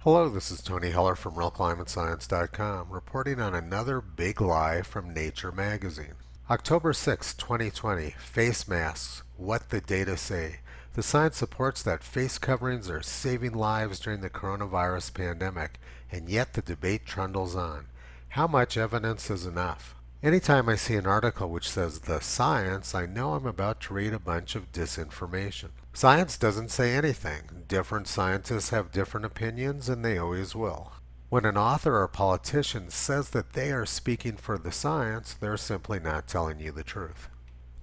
Hello, this is Tony Heller from RealClimateScience.com reporting on another big lie from Nature magazine. October 6, 2020, face masks, what the data say. The science supports that face coverings are saving lives during the coronavirus pandemic, and yet the debate trundles on. How much evidence is enough? Anytime I see an article which says the science, I know I'm about to read a bunch of disinformation. Science doesn't say anything. Different scientists have different opinions, and they always will. When an author or politician says that they are speaking for the science, they're simply not telling you the truth.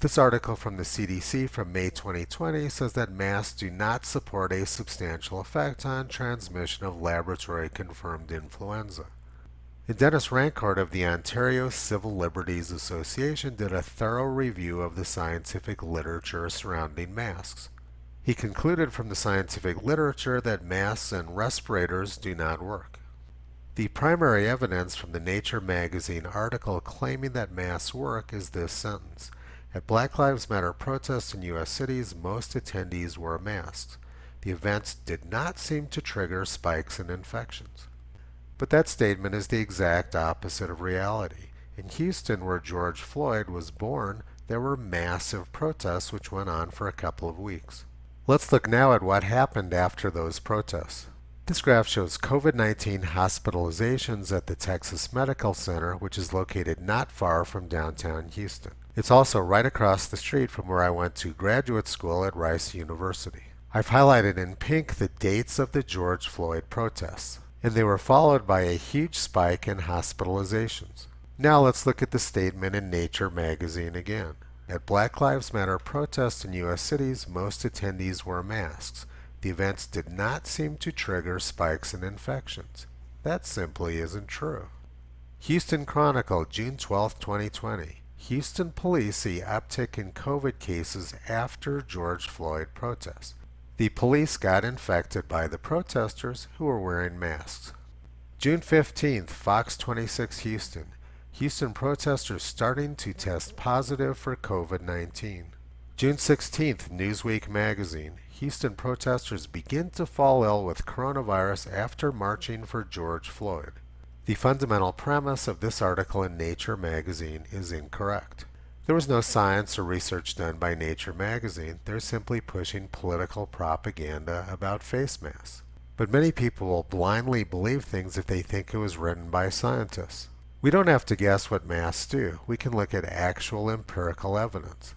This article from the CDC from May 2020 says that masks do not support a substantial effect on transmission of laboratory-confirmed influenza. And Dennis Rancourt of the Ontario Civil Liberties Association did a thorough review of the scientific literature surrounding masks. He concluded from the scientific literature that masks and respirators do not work. The primary evidence from the Nature magazine article claiming that masks work is this sentence. At Black Lives Matter protests in U.S. cities, most attendees wore masks. The events did not seem to trigger spikes in infections. But that statement is the exact opposite of reality. In Houston, where George Floyd was born, there were massive protests which went on for a couple of weeks. Let's look now at what happened after those protests. This graph shows COVID-19 hospitalizations at the Texas Medical Center, which is located not far from downtown Houston. It's also right across the street from where I went to graduate school at Rice University. I've highlighted in pink the dates of the George Floyd protests, and they were followed by a huge spike in hospitalizations. Now let's look at the statement in Nature magazine again. At Black Lives Matter protests in U.S. cities, most attendees wore masks. The events did not seem to trigger spikes in infections. That simply isn't true. Houston Chronicle, June 12, 2020. Houston police see uptick in COVID cases after George Floyd protests. The police got infected by the protesters who were wearing masks. June 15th, Fox 26 Houston. Houston protesters starting to test positive for COVID-19. June 16th, Newsweek magazine. Houston protesters begin to fall ill with coronavirus after marching for George Floyd. The fundamental premise of this article in Nature magazine is incorrect. There was no science or research done by Nature magazine. They're simply pushing political propaganda about face masks. But many people will blindly believe things if they think it was written by scientists. We don't have to guess what masks do. We can look at actual empirical evidence.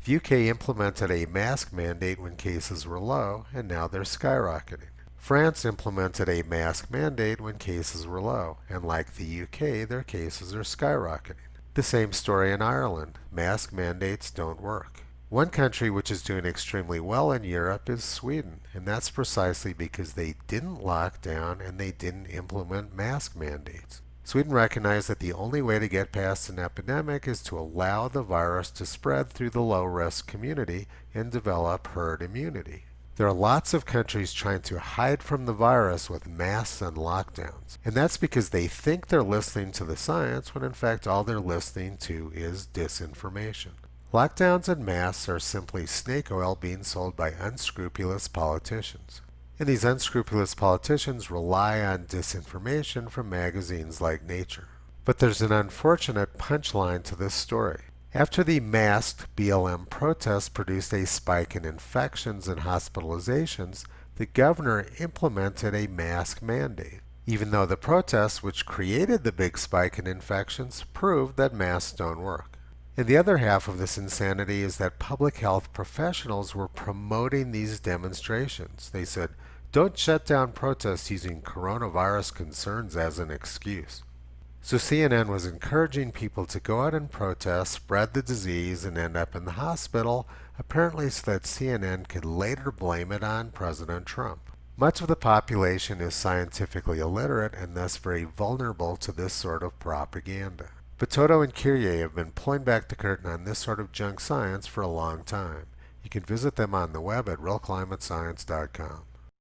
The UK implemented a mask mandate when cases were low, and now they're skyrocketing. France implemented a mask mandate when cases were low, and like the UK, their cases are skyrocketing. The same story in Ireland. Mask mandates don't work. One country which is doing extremely well in Europe is Sweden, and that's precisely because they didn't lock down and they didn't implement mask mandates. Sweden recognized that the only way to get past an epidemic is to allow the virus to spread through the low-risk community and develop herd immunity. There are lots of countries trying to hide from the virus with masks and lockdowns. And that's because they think they're listening to the science when in fact all they're listening to is disinformation. Lockdowns and masks are simply snake oil being sold by unscrupulous politicians. And these unscrupulous politicians rely on disinformation from magazines like Nature. But there's an unfortunate punchline to this story. After the masked BLM protests produced a spike in infections and hospitalizations, the governor implemented a mask mandate, even though the protests which created the big spike in infections proved that masks don't work. And the other half of this insanity is that public health professionals were promoting these demonstrations. They said, don't shut down protests using coronavirus concerns as an excuse. So CNN was encouraging people to go out and protest, spread the disease, and end up in the hospital, apparently so that CNN could later blame it on President Trump. Much of the population is scientifically illiterate and thus very vulnerable to this sort of propaganda. But Toto and Kyrie have been pulling back the curtain on this sort of junk science for a long time. You can visit them on the web at realclimatescience.com.